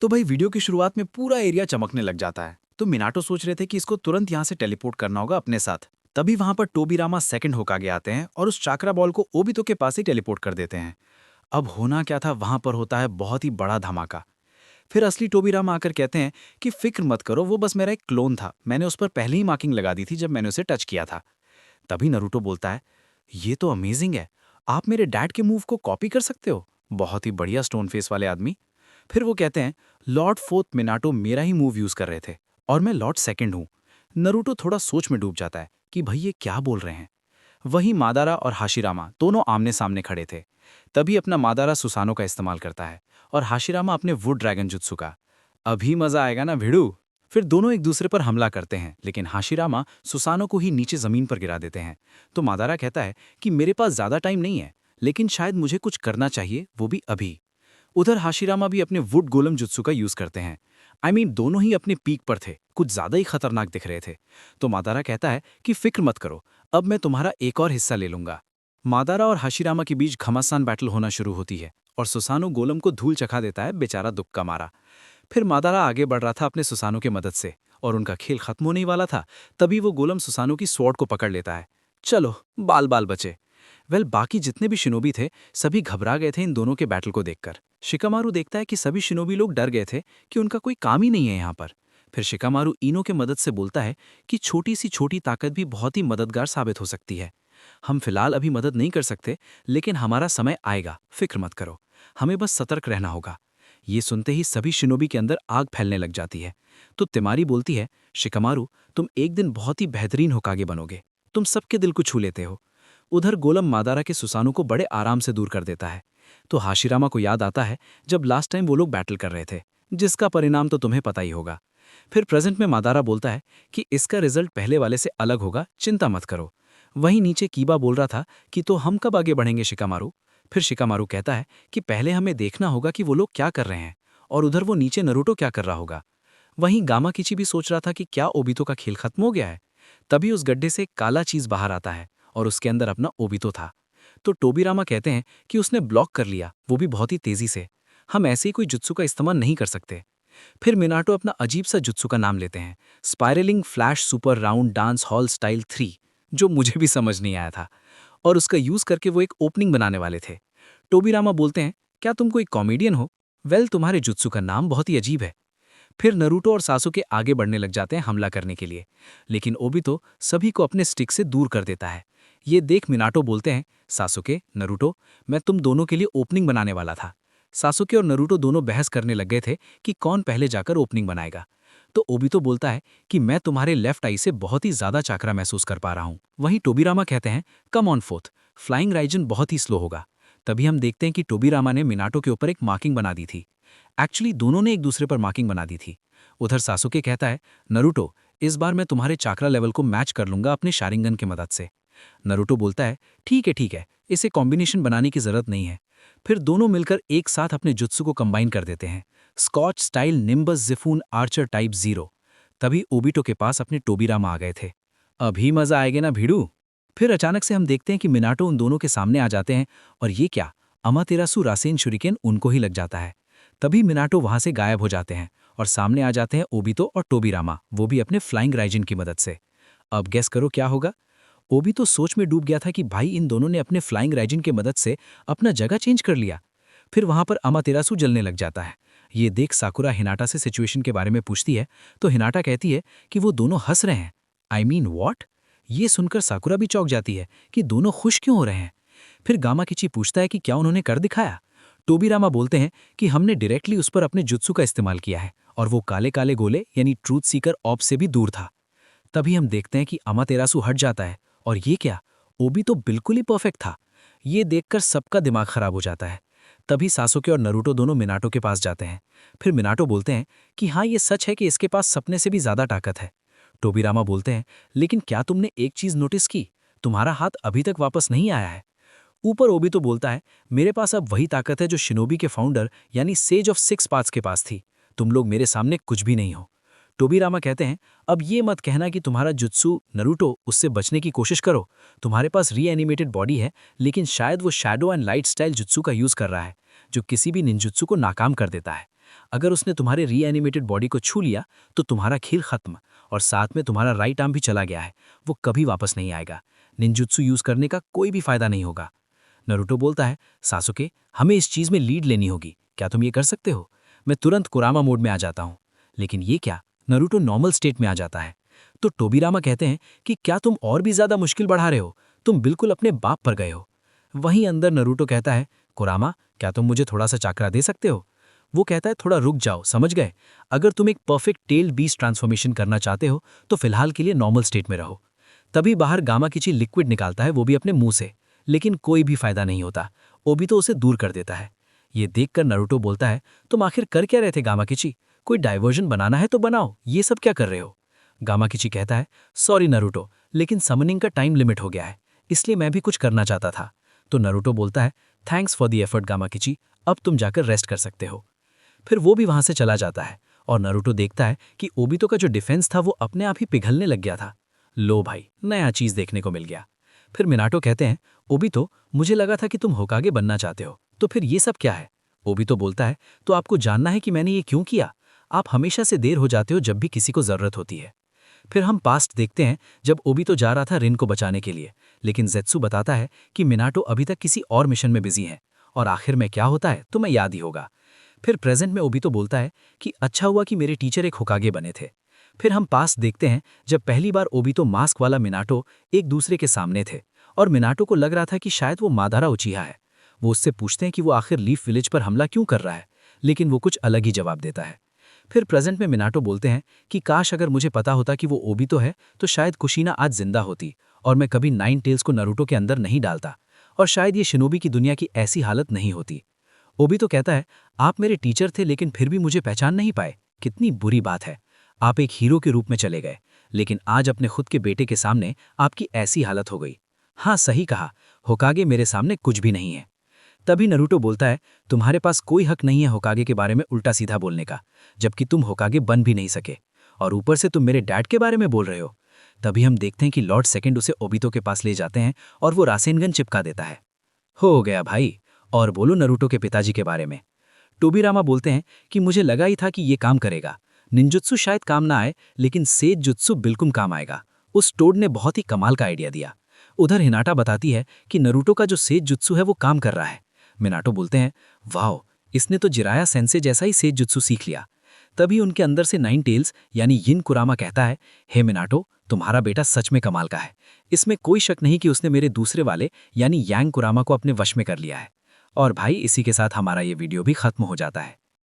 तो भाई वीडियो की शुरुआत में पूरा एरिया चमकने लग जाता है। तो मिनाटो सोच रहे थे कि इसको तुरंत यहाँ से टेलीपोर्ट करना होगा अपने साथ। तभी वहां पर टोबीरामा सेकंड होक आगे आते हैं और उस चाकरा बॉल को ओबितो के पास ही टेलीपोर्ट कर देते हैं। अब होना क्या था, वहां पर होता है बहुत ही बड़ा धमाका। फिर असली टोबीरामा आकर कहते हैं कि फिक्र मत करो, वो बस मेरा एक क्लोन था, मैंने उस पर पहले ही मार्किंग लगा दी थी जब मैंने उसे टच किया था। तभी नरूटो बोलता है, ये तो अमेजिंग है, आप मेरे डैड के मूव को कॉपी कर सकते हो, बहुत ही बढ़िया स्टोन फेस वाले आदमी। फिर वो कहते हैं, लॉर्ड फोर्थ मिनाटो मेरा ही मूव यूज कर रहे थे और मैं लॉर्ड सेकंड हूं। नरूटो थोड़ा सोच में डूब जाता है कि भाई ये क्या बोल रहे हैं। वहीं मादारा और हाशिरामा दोनों आमने सामने खड़े थे। तभी अपना मादारा सुसानो का इस्तेमाल करता है और हाशिरामा अपने वुड ड्रैगन जुत्सु का। अभी मजा आएगा ना भिड़ू। फिर दोनों एक दूसरे पर हमला करते हैं, लेकिन हाशिरामा सुसानो को ही नीचे जमीन पर गिरा देते हैं। तो मादारा कहता है कि मेरे पास ज्यादा टाइम नहीं है, लेकिन शायद मुझे कुछ करना चाहिए, वो भी अभी। उधर हाशिरामा भी अपने वुड गोलम जुत्सु का यूज करते हैं। दोनों ही अपने पीक पर थे, कुछ ज्यादा ही खतरनाक दिख रहे थे। तो मादारा कहता है कि फिक्र मत करो, अब मैं तुम्हारा एक और हिस्सा ले लूंगा। मादारा और हाशिरामा के बीच घमासान बैटल होना शुरू होती है और सुसानो गोलम को धूल चखा देता है, बेचारा दुख का मारा। फिर मादारा आगे बढ़ रहा था अपने सुसानो की मदद से और उनका खेल खत्म होने ही वाला था। तभी वो गोलम सुसानो की स्वॉर्ड को पकड़ लेता है। चलो, बाल बाल बचे। बाकी जितने भी शिनोबी थे सभी घबरा गए थे इन दोनों के बैटल को देखकर। शिकामारू देखता है कि सभी शिनोबी लोग डर गए थे कि उनका कोई काम ही नहीं है यहाँ पर। फिर शिकामारू इनो के मदद से बोलता है कि छोटी सी छोटी ताकत भी बहुत ही मददगार साबित हो सकती है। हम फिलहाल अभी मदद नहीं कर सकते, लेकिन हमारा समय आएगा, फिक्र मत करो, हमें बस सतर्क रहना होगा। ये सुनते ही सभी शिनोबी के अंदर आग फैलने लग जाती है। तो तिमारी बोलती है, शिकामारू तुम एक दिन बहुत ही बेहतरीन होकागे बनोगे, तुम सबके दिल को छू लेते हो। उधर गोलम मादारा के सुसानु को बड़े आराम से दूर कर देता है। तो हाशिरामा को याद आता है जब लास्ट टाइम वो लोग बैटल कर रहे थे, जिसका परिणाम तो तुम्हें पता ही होगा। फिर प्रेजेंट में मादारा बोलता है कि इसका रिजल्ट पहले वाले से अलग होगा, चिंता मत करो। वहीं नीचे कीबा बोल रहा था कि तो हम कब आगे बढ़ेंगे शिकामारू। फिर शिकामारू कहता है कि पहले हमें देखना होगा कि वो लोग क्या कर रहे हैं, और उधर वो नीचे नरूटो क्या कर रहा होगा। वहीं गामा किची भी सोच रहा था कि क्या ओबितो का खेल खत्म हो गया है। तभी उस गड्ढे से एक काला चीज बाहर आता है और उसके अंदर अपना ओबितो था। तो टोबीरामा कहते हैं कि उसने ब्लॉक कर लिया, वो भी बहुत ही तेजी से। हम ऐसे ही कोई जुत्सु का इस्तेमाल नहीं कर सकते। फिर मिनाटो अपना अजीब सा जुत्सु का नाम लेते हैं, spiralling flash super round dance hall style 3, जो मुझे भी समझ नहीं आया था। और उसका यूज करके वो एक ओपनिंग बनाने वाले थे। टोबीरामा बोलते हैं, क्या तुम कोई कॉमेडियन हो? वेल, तुम्हारे जुत्सु का नाम बहुत ही अजीब है। फिर नरूटो और सासुके आगे बढ़ने लग जाते हैं हमला करने के लिए, लेकिन ओबितो सभी को अपने स्टिक से दूर कर देता है। ये देख मिनाटो बोलते हैं, सासुके, नरूटो, मैं तुम दोनों के लिए ओपनिंग बनाने वाला था। सासुके और नरूटो दोनों बहस करने लग गए थे कि कौन पहले जाकर ओपनिंग बनाएगा। तो ओबितो बोलता है कि मैं तुम्हारे लेफ्ट आई से बहुत ही ज्यादा चाकरा महसूस कर पा रहा हूं। वहीं टोबीरामा कहते हैं, come on fourth, flying Ryzen बहुत ही स्लो होगा। तभी हम देखते हैं कि टोबीरामा ने मिनाटो के ऊपर एक मार्किंग बना दी थी। एक्चुअली दोनों ने एक दूसरे पर मार्किंग बना दी थी। उधर सासुके कहता है, नरूटो, इस बार मैं तुम्हारे चाकरा लेवल को मैच कर लूंगा अपने शारिंगन की मदद से। नरूटो बोलता है, ठीक है, इसे कॉम्बिनेशन बनाने की जरूरत नहीं है। फिर दोनों मिलकर एक साथ अपने जुत्सु को कंबाइन कर देते हैं, स्कॉच स्टाइल निम्बस जिफून आर्चर टाइप 0। तभी ओबिटो के पास अपने टोबीरामा आ गए थे। अभी मजा आएगा ना भिड़ू। फिर अचानक से हम देखते हैं कि मिनाटो उन दोनों के सामने आ जाते हैं, और ये क्या, अमातेरासु रासेन शुरिकेन उनको ही लग जाता है। तभी मिनाटो वहां से गायब हो जाते हैं और सामने आ जाते हैं ओबितो और टोबीरामा, वो भी अपने फ्लाइंग राइजिन की मदद से। अब गेस करो क्या होगा। ओबितो सोच में डूब गया था कि भाई इन दोनों ने अपने फ्लाइंग राइजिन की मदद से अपना जगह चेंज कर लिया। फिर वहां पर अमातेरासु जलने लग जाता है। ये देख साकुरा हिनाटा से सिचुएशन के बारे में पूछती है, तो हिनाटा कहती है कि वो दोनों हंस रहे हैं। I mean what? ये सुनकर साकुरा भी चौंक जाती है कि दोनों खुश क्यों हो रहे हैं। फिर गामा किची पूछता है कि क्या उन्होंने कर दिखाया। टोबीरामा बोलते हैं कि हमने डायरेक्टली उस पर अपने जुत्सु का इस्तेमाल किया है और वो काले काले गोले यानी ट्रूथ सीकर ऑप से भी दूर था। तभी हम देखते हैं कि अमातेरासु हट जाता है, और ये क्या, ओबी तो बिल्कुल ही परफेक्ट था। ये देखकर सबका दिमाग खराब हो जाता है। तभी सासुके और नरूटो दोनों मिनाटो के पास जाते हैं। फिर मिनाटो बोलते हैं कि हाँ, ये सच है कि इसके पास सपने से भी ज्यादा ताकत है। टोबीरामा बोलते हैं, लेकिन क्या तुमने एक चीज नोटिस की, तुम्हारा हाथ अभी तक वापस नहीं आया है। ऊपर ओबी तो बोलता है, मेरे पास अब वही ताकत है जो शिनोबी के फाउंडर यानी सेज ऑफ 6 पाथ्स के पास थी। तुम लोग मेरे सामने कुछ भी नहीं हो। टोबीरामा कहते हैं, अब ये मत कहना कि तुम्हारा जुत्सु नरूटो उससे बचने की कोशिश करो। तुम्हारे पास रीएनिमेटेड बॉडी है, लेकिन शायद वो shadow and light style jutsu का यूज कर रहा है, जो किसी भी निंजुत्सु को नाकाम कर देता है। अगर उसने तुम्हारे रीएनिमेटेड बॉडी को छू लिया तो तुम्हारा खेल खत्म, और साथ में तुम्हारा राइट आर्म भी चला गया है, वो कभी वापस नहीं आएगा। निंजुत्सु यूज करने का कोई भी फायदा नहीं होगा। नरूटो बोलता है, सासुके, हमें इस चीज में लीड लेनी होगी, क्या तुम ये कर सकते हो? मैं तुरंत कुरामा मोड में आ जाता हूँ। लेकिन ये क्या, नरूटो नॉर्मल स्टेट में आ जाता है। तो टोबीरामा कहते हैं कि क्या तुम और भी ज्यादा मुश्किल बढ़ा रहे हो, तुम बिल्कुल अपने बाप पर गए हो। वहीं अंदर नरूटो कहता है, कुरामा, क्या तुम मुझे थोड़ा सा चाकरा दे सकते हो? वो कहता है, थोड़ा रुक जाओ, समझ गए? अगर तुम एक परफेक्ट टेल्ड बीस्ट ट्रांसफॉर्मेशन करना चाहते हो तो फिलहाल के लिए नॉर्मल स्टेट में रहो। तभी बाहर गामाकिची लिक्विड निकालता है, वो भी अपने मुंह से, लेकिन कोई भी फायदा नहीं होता। ओबितो उसे दूर कर देता है। ये देखकर नरूटो बोलता है, तुम आखिर कर क्या रहे थे गामाकिची? कोई डाइवर्जन बनाना है तो बनाओ, ये सब क्या कर रहे हो? गामाकिची कहता है, सॉरी नरूटो, लेकिन समनिंग का टाइम लिमिट हो गया है, इसलिए मैं भी कुछ करना चाहता था। तो नरूटो बोलता है, थैंक्स फॉर द एफर्ट गामाकिची, अब तुम जाकर रेस्ट कर सकते हो। फिर वो भी वहां से चला जाता है और नरूटो देखता है कि ओबितो का जो डिफेंस था वो अपने आप ही पिघलने लग गया था। लो भाई, नया चीज देखने को मिल गया। फिर मिनाटो कहते हैं, ओबितो, मुझे लगा था कि तुम होकागे बनना चाहते हो, तो फिर ये सब क्या है? ओबितो बोलता है, तो आपको जानना है कि मैंने ये क्यों किया? आप हमेशा से देर हो जाते हो जब भी किसी को जरूरत होती है। फिर हम पास्ट देखते हैं जब ओबितो जा रहा था रिन को बचाने के लिए, लेकिन जेत्सु बताता है कि मिनाटो अभी तक किसी और मिशन में बिजी है, और आखिर में क्या होता है तुम्हें याद ही होगा। फिर प्रेजेंट में ओबितो बोलता है कि अच्छा हुआ कि मेरे टीचर एक होकागे बने थे। फिर हम पास्ट देखते हैं जब पहली बार ओबितो मास्क वाला मिनाटो एक दूसरे के सामने थे, और मिनाटो को लग रहा था कि शायद वो मादारा उचिहा है। वो उससे पूछते हैं कि वो आखिर लीफ विलेज पर हमला क्यों कर रहा है, लेकिन वो कुछ अलग ही जवाब देता है। फिर प्रेजेंट में मिनाटो बोलते हैं कि काश अगर मुझे पता होता कि वो ओबितो है तो शायद कुशीना आज जिंदा होती, और मैं कभी 9 टेल्स को नरूटो के अंदर नहीं डालता, और शायद ये शिनोबी की दुनिया की ऐसी हालत नहीं होती। ओबितो कहता है, आप मेरे टीचर थे लेकिन फिर भी मुझे पहचान नहीं पाए, कितनी बुरी बात है। आप एक हीरो के रूप में चले गए, लेकिन आज अपने खुद के बेटे के सामने आपकी ऐसी हालत हो गई। हाँ, सही कहा, होकागे मेरे सामने कुछ भी नहीं है। तभी नरूटो बोलता है, तुम्हारे पास कोई हक नहीं है होकागे के बारे में उल्टा सीधा बोलने का, जबकि तुम होकागे बन भी नहीं सके, और ऊपर से तुम मेरे डैड के बारे में बोल रहे हो। तभी हम देखते हैं कि लॉर्ड सेकंड उसे ओबितो के पास ले जाते हैं और वो रासेनगन चिपका देता है। हो गया भाई, और बोलो नरूटो के पिताजी के बारे में। टोबीरामा बोलते हैं कि मुझे लगा ही था कि ये काम करेगा। निंजुत्सु शायद काम ना आए, लेकिन सेज जुत्सु बिल्कुल काम आएगा। उस टोड ने बहुत ही कमाल का आइडिया दिया। उधर हिनाटा बताती है कि नरूटो का जो सेज जुत्सु है वो काम कर रहा है। मिनाटो बोलते हैं, वाओ, इसने तो जिराया सेंसे जैसा ही सेज जुत्सु सीख लिया। तभी उनके अंदर से 9 टेल्स यानी यिन कुरामा कहता है, हे मिनाटो, तुम्हारा बेटा सच में कमाल का है। इसमें कोई शक नहीं कि उसने मेरे दूसरे वाले यानी यांग कुरामा को अपने वश में कर लिया है। और भाई, इसी के साथ हमारा ये वीडियो भी खत्म हो जाता है।